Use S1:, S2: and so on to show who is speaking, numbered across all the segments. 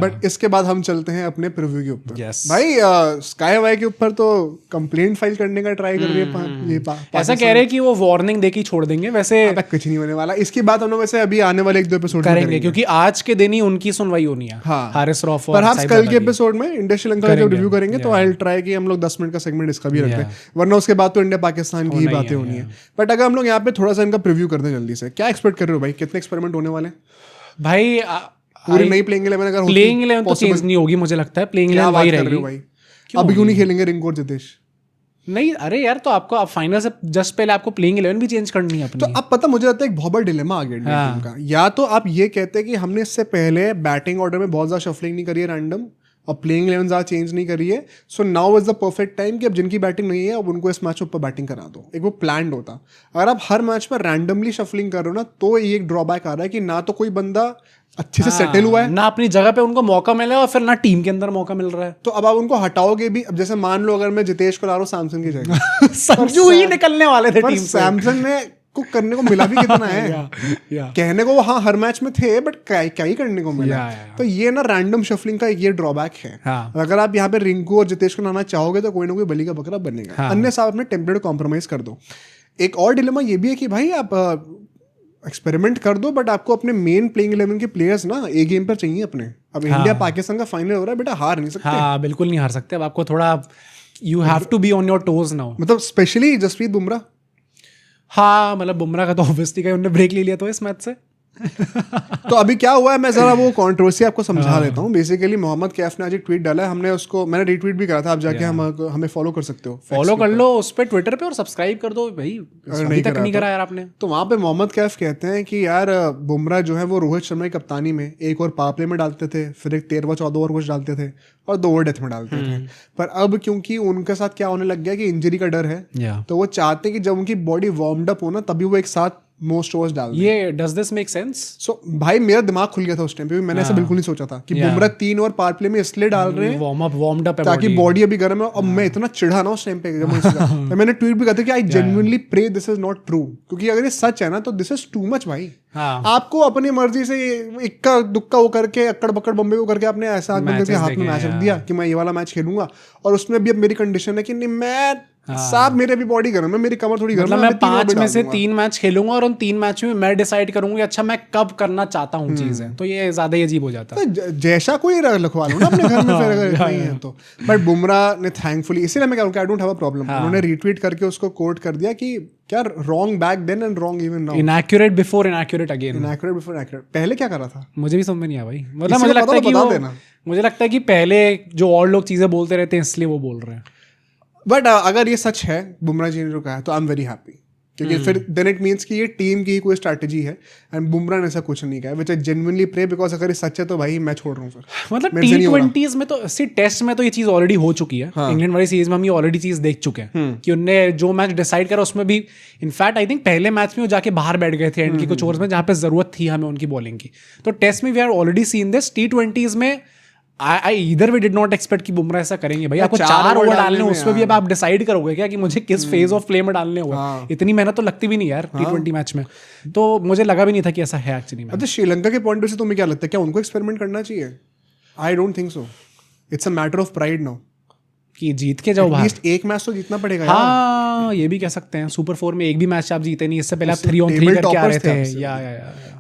S1: But इसके बाद हम चलते हैं अपने प्रीव्यू के ऊपर।
S2: Yes.
S1: भाई स्काई वाई के ऊपर तो कंप्लेंट फाइल करने का ट्राई कर रही है
S2: ऐसा कह रहे हैं कि वो वार्निंग देके छोड़ देंगे, वैसे
S1: कुछ नहीं होने वाला। इसकी बात हम लोग वैसे अभी आने वाले 1-2 एपिसोड
S2: करेंगे क्योंकि आज के दिन ही उनकी सुनवाई होनी है। हारिस रऊफ और
S1: परहैप्स कल के एपिसोड में इंडिया श्रीलंका का जब रिव्यू करेंगे तो आई विल ट्राई कि हम लोग 10 मिनट का सेगमेंट इसका भी रखते हैं, वरना उसके बाद तो इंडिया पाकिस्तान की ही बातें होनी है। बट अगर हम लोग यहाँ पे थोड़ा सा इनका प्रीव्यू करते हैं जल्दी से, क्या एक्सपेक्ट कर रहे हो भाई? कितने एक्सपेरिमेंट होने वाले
S2: भाई?
S1: पूरी नई प्लेइंग 11 अगर
S2: प्लेइंग 11 तो चेंज नहीं होगी मुझे लगता है, प्लेइंग 11 वही रहेगी
S1: भाई। अब क्यों नहीं खेलेंगे रिंकू और जितेश?
S2: नहीं, अरे यार तो आपको अब फाइनल से जस्ट पहले आपको प्लेइंग 11 भी चेंज करनी है अपनी।
S1: तो अब पता मुझे लगता है एक बहुत बड़ा डिलेमा आ गया इंडियन टीम का। या तो आप ये कहते हैं कि हमने इससे पहले बैटिंग ऑर्डर में बहुत ज्यादा शफलिंग नहीं करी है रैंडम, और प्लेइंग 11 ज़्यादा चेंज नहीं करी है, so now is the perfect time कि अब जिनकी बैटिंग नहीं है अब उनको इस मैच ऊपर बैटिंग करा दो। एक वो प्लान्ड होता। अगर आप हर मैच में रैंडमली शफलिंग कर रहे हो ना, तो ये एक ड्रॉबैक आ रहा है कि ना तो कोई बंदा अच्छे से सेटल हुआ है,
S2: ना अपनी जगह पे उनको मौका मिला और फिर ना टीम के अंदर मौका मिल रहा है।
S1: तो अब आप उनको हटाओगे भी। अब जैसे मान लो अगर मैं जितेश को ला रहा हूँ सैमसन की जगह
S2: संजू ही निकलने वाले थे टीम से।
S1: सैमसन ने को करने को मिला भी कितना है कहने को, हाँ हर मैच में थे, बट क्या ही करने को मिला। तो ये ना रैंडम शफलिंग का ये ड्रॉबैक है। अगर आप यहाँ पे रिंकू और जितेश को लाना चाहोगे तो कोई ना कोई बलि का बकरा बनेगा, अन्य साहब अपने टेम्पलेट कॉम्प्रोमाइज कर दो। एक और डिलेमा ये भी है कि भाई आप एक्सपेरिमेंट कर दो, बट आपको अपने मेन प्लेइंग 11 के प्लेयर्स ना ए गेम पर चाहिए अपने। अब इंडिया पाकिस्तान का फाइनल हो रहा है बेटा, हार नहीं सकते।
S2: हाँ बिल्कुल नहीं हार सकते। अब आपको थोड़ा you have to be on your toes now.
S1: मतलब स्पेशली जसप्रीत बुमराह।
S2: हाँ मतलब बुमराह का तो ऑब्वियसली का उन्होंने ब्रेक ले लिया तो इस मैच से।
S1: तो अभी क्या हुआ है, मैं जरा वो कंट्रोवर्सी आपको समझा देता हूँ। बेसिकली मोहम्मद कैफ ने आज एक ट्वीट डाला है, हमने उसको मैंने रीट्वीट भी करा था। आप जाके हमें फॉलो कर सकते हो,
S2: फॉलो कर लो उस पे ट्विटर पे और सब्सक्राइब कर दो भाई, अभी तक नहीं करा यार आपने।
S1: तो वहाँ पे मोहम्मद कैफ कहते हैं कि यार बुमराह जो है वो रोहित शर्मा की कप्तानी में एक और पावर प्ले में डालते थे, फिर एक 13-14 ओवर कुछ डालते थे और 2 ओवर डेथ में डालते थे। पर अब क्योंकि उनके साथ क्या होने लग गया कि इंजरी का डर है, तो वो चाहते हैं कि जब उनकी बॉडी वार्म्ड अप हो ना तभी वो एक साथ मोस्ट ओवर्स डाल।
S2: ये डज दिस मेक सेंस? सो
S1: भाई मेरा दिमाग खुल गया था उस टाइम पे, मैंने ऐसा बिल्कुल नहीं सोचा था कि बुमराह 3 ओवर पावर प्ले में इसलिए डाल रहे हैं
S2: वार्म्ड अप
S1: ताकि बॉडी अभी गर्म है। और मैं इतना चिढ़ा ना उस टाइम पे जब मैंने ट्वीट भी कहा था कि I genuinely pray this is not true, क्योंकि अगर ये सच है ना तो दिस इज टू मच भाई। आपको अपनी मर्जी से इक्का दुक्का वो करके अक्कड़ बक्कड़ बम्बे को करके आपने ऐसा आदमी के हाथ में मैच रख दिया कि मैं ये वाला मैच खेलूंगा, और उसमें भी अब मेरी कंडीशन है कि नहीं मैं साहब मेरे भी बॉडी गर्म है, मेरी कमर थोड़ी गर्म है,
S2: मैं 5 में से 3 मैच खेलूंगा और उन 3 मैच में मैं डिसाइड करूंगा अच्छा मैं कब करना चाहता हूँ चीजें। तो ये ज्यादा ही अजीब हो जाता है।
S1: तो जैसा कोई रखवा लो ना अपने घर में फिर अगर नहीं है तो। बट बुमराह ने थैंकफुली, इसीलिए मैं कहूँ I don't have a problem, उन्होंने रीट्वीट करके उसको कोट कर दिया कि क्या wrong back then and wrong even now,
S2: inaccurate before inaccurate again.
S1: Inaccurate before accurate, पहले क्या करा था
S2: मुझे भी समझ में नहीं आया भाई। मतलब मुझे लगता है कि पहले जो और लोग चीजें बोलते रहते हैं इसलिए वो बोल रहे हैं।
S1: बट अगर ये सच है बुमराह जी ने जो कहा है तो आई एम वेरी हैप्पी, क्योंकि फिर देन इट मीन्स कि ये टीम की ही कोई स्ट्रैटेजी है एंड बुमराह ने ऐसा कुछ नहीं कहा, which I genuinely pray, because अगर ये सच है तो भाई मैं छोड़ रहा हूँ फिर।
S2: मतलब T20s में तो सी टेस्ट में तो ये चीज ऑलरेडी हो चुकी है। इंग्लैंड वाली सीरीज में हम ये ऑलरेडी चीज देख चुके हैं कि उनने जो मैच डिसाइड करा उसमें भी इनफैक्ट आई थिंक पहले मैच में वो जाके बाहर बैठ गए थे एंड की कुछ ओवर्स में जहाँ पे जरूरत थी हमें उनकी बॉलिंग की। तो टेस्ट में we are already seen this. T20s में I either we did not expect कि बुमराह ऐसा करेंगे भाई। आपको 4 ओवर डालने उसमें भी अब आप डिसाइड करोगे क्या कि मुझे किस फेज ऑफ प्ले में डालने होगा। इतनी मेहनत तो लगती भी नहीं यार T20 मैच में, तो मुझे लगा भी नहीं था कि ऐसा है एक्चुअली में।
S1: अच्छा श्रीलंका के पॉइंट से तुम्हें क्या लगता है, क्या उनको एक्सपेरिमेंट करना चाहिए? I don't think so, it's a matter of pride now
S2: कि जीत के जाओ बाहर।
S1: एटलीस्ट एक मैच तो जीतना पड़ेगा।
S2: हाँ ये भी कह सकते हैं, सुपर 4 में एक भी मैच आप जीते नहीं, इससे पहले आप 3-on-3 करके आ रहे थे। या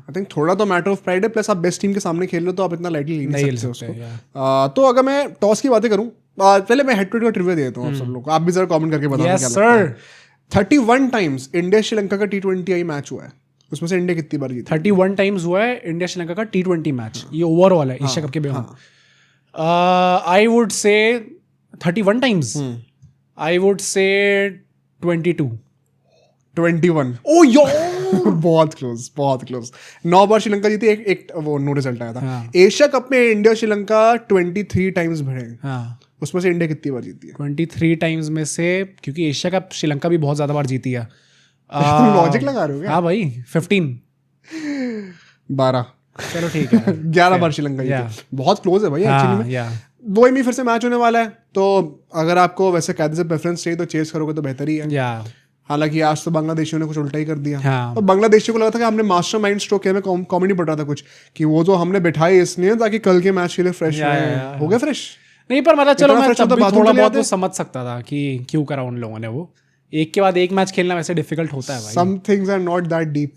S1: आई थिंक थोड़ा तो मैटर ऑफ प्राइड है, प्लस आप बेस्ट टीम के सामने खेल रहे हो तो आप इतना लाइटली नहीं ले सकते उसको। तो अगर मैं टॉस की बातें करूं, पहले मैं हेड टू हेड का ट्रिविया देता हूं आप सब लोग को, आप भी जरा कमेंट करके बताओ क्या लगता है। 31 टाइम्स इंडिया श्रीलंका का T20 मैच हुआ है, उसमें से इंडिया कितनी बार जीती?
S2: 31 टाइम्स हुआ है इंडिया श्रीलंका का T20 मैच। ये ओवरऑल है एशिया कप के beyond. I would say 31 times, I would say 21।
S1: ओ यार बहुत क्लोज। 9 बार श्रीलंका जीती, एक वो नो रिजल्ट आया था। एशिया कप में इंडिया श्रीलंका 23 टाइम्स भिड़े, उसमें से इंडिया कितनी बार जीती है?
S2: 23 टाइम्स में से, क्योंकि एशिया कप श्रीलंका भी बहुत ज्यादा बार जीती है।
S1: लॉजिक लगा रहे हो क्या?
S2: हाँ भाई 15
S1: 12
S2: चलो ठीक है
S1: 11 बार श्रीलंका जीती, बहुत क्लोज है भाई एक्चुअली में। वो ही फिर से मैच होने वाला है, तो अगर आपको वैसे कायदे से प्रेफरेंस चाहिए तो चेस करोगे तो बेहतर ही है। हालांकि आज तो बांग्लादेशियों ने कुछ उल्टा ही कर दिया।
S2: हाँ।
S1: तो बांग्लादेशियों को लगा था कि हमने मास्टरमाइंड स्ट्रोक किया, हमें कॉमेडी पड़ रहा था कुछ कि वो जो हमने बिठाई इसलिए ताकि कल के मैच के लिए फ्रेश हो गए फ्रेश।
S2: नहीं पर मतलब चलो मैं तब भी
S1: बाथरूम
S2: थोड़ा
S1: चले
S2: बहुत
S1: जाते।
S2: वो समझ सकता था कि क्यों करा उन लोगों ने वो, एक के बाद एक मैच खेलना वैसे डिफिकल्ट होता है भाई।
S1: Some things are not that deep.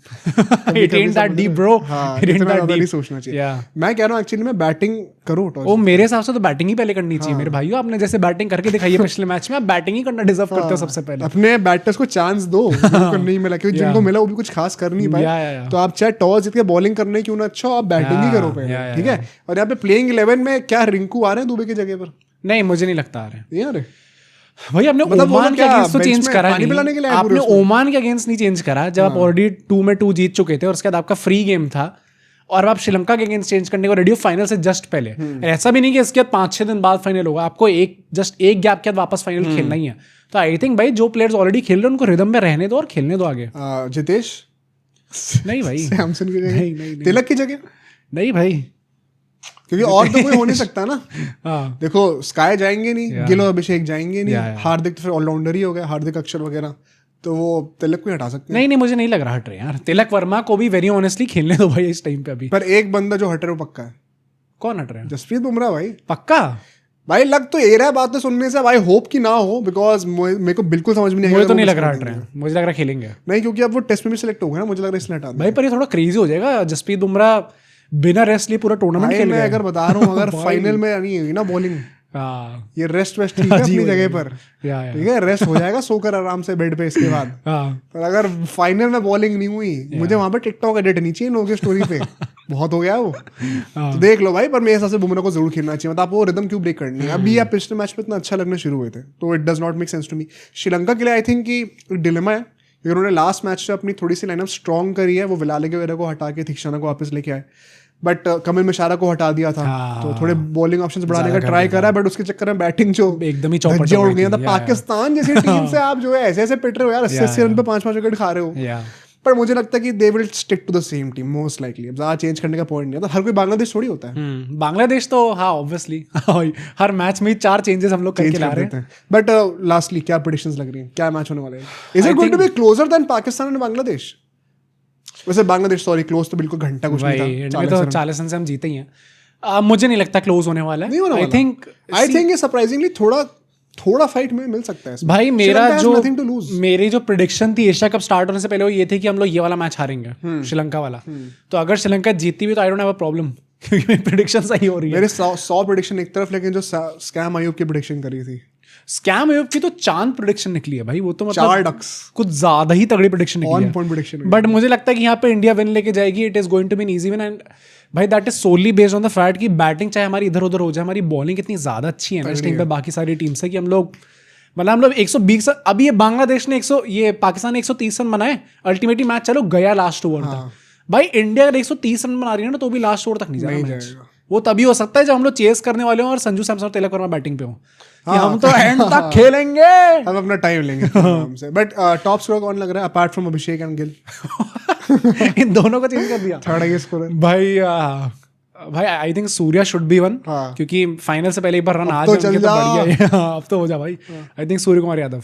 S2: It ain't that deep bro.
S1: हाँ,
S2: It ain't
S1: इतना
S2: that
S1: ज़्यादा नहीं
S2: deep.
S1: सोचना चाहिए।
S2: Yeah.
S1: मैं कह रहा हूँ एक्चुअली मैं बैटिंग करूँ टॉस।
S2: ओ मेरे हिसाब से तो बैटिंग ही पहले करनी चाहिए मेरे भाइयों। आपने जैसे बैटिंग करके दिखाई है पिछले मैच में, आप बैटिंग ही करना डिजर्व करते हो सबसे पहले।
S1: अपने बैटर्स को चांस दो जिनको नहीं मिला, क्योंकि जिनको मिला वो भी कुछ खास कर नहीं पाए। तो आप चाहे टॉस जीत के बॉलिंग करने क्यों ना अच्छा, आप बैटिंग ही करो पहले, ठीक है। और यहाँ पे प्लेइंग 11 में क्या रिंकू आ रहे हैं दुबे की जगह पर?
S2: नहीं मुझे नहीं लगता आ रहे
S1: यार
S2: भाई। आपने
S1: मतलब
S2: ओमान के अगेंस्ट तो चेंज करा
S1: पानी पिलाने के
S2: नहीं,
S1: लिए
S2: आपने ओमान के अगेंस्ट नहीं चेंज करा जब आप ऑलरेडी 2 में 2 जीत चुके थे और उसके बाद आपका फ्री गेम था, और आप श्रीलंका के अगेंस्ट चेंज करने को रेडी हो फाइनल से जस्ट पहले। ऐसा भी नहीं कि इसके बाद 5-6 दिन बाद फाइनल होगा, आपको एक गैप के बाद वापस फाइनल खेलना ही है। तो आई थिंक भाई जो प्लेयर्स ऑलरेडी खेल रहे हैं उनको रिदम में रहने दो और खेलने दो आगे।
S1: जितेश
S2: नहीं भाई,
S1: सैमसन की जगह, तिलक की जगह
S2: नहीं भाई,
S1: क्योंकि और तो कोई हो नहीं सकता ना।
S2: हाँ।
S1: देखो स्काई जाएंगे नहीं, गिल और अभिषेक जाएंगे नहीं, हार्दिक तो फिर ऑलराउंडर ही हो गया, हार्दिक अक्षर वगैरह, तो वो तिलक को हटा सकते हैं।
S2: नहीं मुझे नहीं लग रहा हट रहे यार। तिलक वर्मा को भी वेरी ऑनेस्टली खेलने दो भाई इस टाइम पे अभी।
S1: पर एक बंदा जो हट रहा है वो पक्का है।
S2: कौन हट रहा है?
S1: जसप्रीत बुमराह भाई।
S2: पक्का
S1: भाई लग तो ये रहा है बात तो सुनने से, भाई होप की ना हो, बिकॉज मेरे को बिल्कुल समझ में नहीं आएगा।
S2: मुझे तो नहीं लग रहा हट रहे हैं, मुझे लग रहा खेलेंगे
S1: नहीं, क्योंकि अब वो टेस्ट में भी सिलेक्ट हो गए ना, मुझे लग रहा है इसलिए हटा
S2: भाई। पर ये थोड़ा क्रेजी हो जाएगा, जस्प्रीत बुमराह बिना रेस्ट लिए पूरा टूर्नामेंट खेल
S1: मैं अगर बता रहा हूँ, अगर फाइनल में नहीं हुई ना बॉलिंग, ये रेस्ट वेस्ट ठीक है अपनी जगह पर, ठीक है, रेस्ट हो जाएगा सोकर आराम से बेड पे इसके बाद। पर अगर फाइनल में बॉलिंग नहीं हुई, मुझे वहां पे टिकटॉक एडिट नहीं चाहिए लोगों की स्टोरी पे, बहुत हो गया वो। तो देख लो भाई, पर मेरे हिसाब से बुमराह को जरूर खेलना चाहिए। मतलब आपको रिदम क्यों ब्रेक करनी है? अभी आप पिछले मैच में इतना अच्छा लगना शुरू हुए थे, तो it does not make sense to me. Sri Lanka के लिए आई थिंक कि डिलेमा है, क्योंकि उन्होंने लास्ट मैच से अपनी थोड़ी सी लाइनअप स्ट्रॉन्ग करी है, वो विलाले वगैरह को हटा के थिक्शाना को वापस लेके आए, बट कमिल मिशारा को हटा दिया था। तो थोड़े बॉलिंग ऑप्शंस बढ़ाने का ट्राई करा है, बट उसके चक्कर में बैटिंग जो
S2: एकदम ही चौपट
S1: उड़ गया था। पाकिस्तान जैसी टीम से आप जो है ऐसे ऐसे पिट रहे हो यार, 80 रन पे 5-5 विकेट खा रहे हो। पर मुझे लगता है कि they will stick to the same team most likely. अब ज्यादा चेंज करने का पॉइंट नहीं है, तो हर कोई बांग्लादेश थोड़ी होता है।
S2: बांग्लादेश तो हाँ ऑब्वियसली हर मैच में 4 चेंजेस हम लोग करके ला रहे हैं।
S1: बट लास्टली क्या प्रेडिक्शंस लग रही हैं, क्या मैच होने वाला है? Is it going to be closer than Pakistan and Bangladesh? वैसे बांग्लादेश सॉरी क्लोज तो बिल्कुल घंटा कुछ नहीं था,
S2: तो 40 रन से हम जीते ही हैं। मुझे नहीं लगता क्लोज होने वाला है। आई थिंक
S1: ये सरप्राइजिंगली थोड़ा फाइट में मिल सकता है
S2: भाई। मेरी जो प्रेडिक्शन थी एशिया कप स्टार्ट होने से पहले वो ये थी कि हम लोग ये वाला मैच हारेंगे, श्रीलंका वाला। तो अगर श्रीलंका जीती भी तो आई डोंट हैव अ प्रॉब्लम, क्योंकि मेरी प्रेडिक्शन सही हो रही है।
S1: मेरे 100 प्रेडिक्शन एक तरफ, लेकिन जो स्कैम आयुब की प्रेडिक्शन करी थी,
S2: स्कैम आयुब की तो चांद प्रेडिक्शन निकली है भाई। वो तो मतलब
S1: 4 डक्स
S2: कुछ ज्यादा ही तगड़ी प्रेडिक्शन निकली है,
S1: पॉइंट प्रेडिक्शन।
S2: बट मुझे लगता है कि यहाँ पे इंडिया विन लेके जाएगी। It is going to be an easy win, and भाई that is solely based on the fact कि बैटिंग चाहे हमारी इधर उधर हो जाए, हमारी बॉलिंग इतनी ज्यादा अच्छी है ना इस टाइम पे बाकी सारी टीम से, कि हम लोग 120। अभी ये बांग्लादेश ने ये पाकिस्तान ने 130 रन बनाए, अल्टीमेटली मैच चलो गया लास्ट ओवर तक। भाई इंडिया अगर 130 रन बना रही है ना, तो भी लास्ट ओवर तक नहीं जाएगा। वो तभी हो सकता है जब हम लोग चेस करने वाले हो और संजू सैमसन और तिलक वर्मा बैटिंग पे हो, कि हम तो एंड तक खेलेंगे, हम
S1: अपना टाइम लेंगे आराम से। बट टॉप स्कोरर कौन लग रहा है apart from Abhishek and Gill?
S2: इन दोनों को चेंज कर दिया।
S1: थर्ड हाईएस्ट स्कोरर
S2: भाई I think Surya should be one, क्योंकि फाइनल से पहले एक बार रन आ जाए तो बढ़िया है। अब तो हो जा भाई। I think Surya Kumar Yadav.